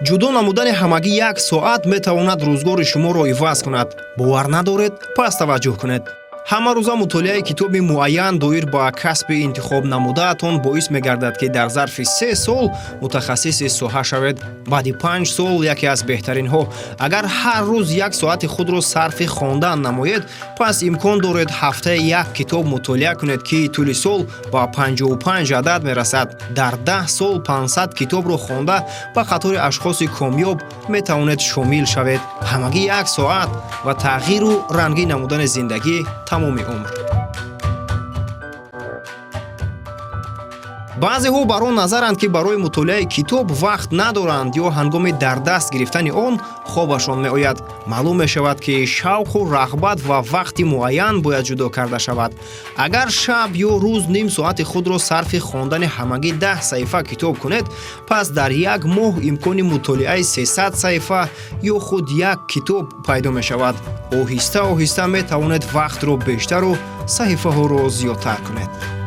ҷудо намудани ҳамагӣ 1 соат метавонад рӯзгори шуморо иваз кунад. бовар надоред? Пас таваҷҷӯҳ кунед. ҳамарӯза мутолиаи китоби муайян доир ба касби интихоб намудаатон боис мегардад, ки дар зарфи 3 сол мутахассиси соҳа шавед. баъди 5 сол яке аз беҳтаринҳо. Агар ҳар рӯз 1 соати худро сарфи хондан намоед, пас имкон доред ҳафтае 1 китоб мутолиа кунед, ки тӯли сол ба 55 адад мерасад. дар 10 сол 500 китобро хонда ба қатори ашхоси комёб метавонед шомил шавед. ҳамагӣ 1 соат ва тағйиру рангин намудани зиндагӣ тамоми умр. баъзеҳо бар он назаранд, ки барои мутолиаи китоб вақт надоранд ё ҳангоми дар даст гирифтани он хобашон меояд. маълум мешавад, ки шавқу рағбат ва вақти муайян бояд ҷудо карда шавад. агар шаб ё рӯз ним соати худро сарфи хондани ҳамагӣ 10 саҳифа китоб кунед, пас дар 1 моҳ имкони мутолиаи 300 саҳифа ё худ 1 китоб пайдо мешавад. оҳиста оҳиста метавонед вақтро бештару саҳифаҳоро зиёдтар кунед.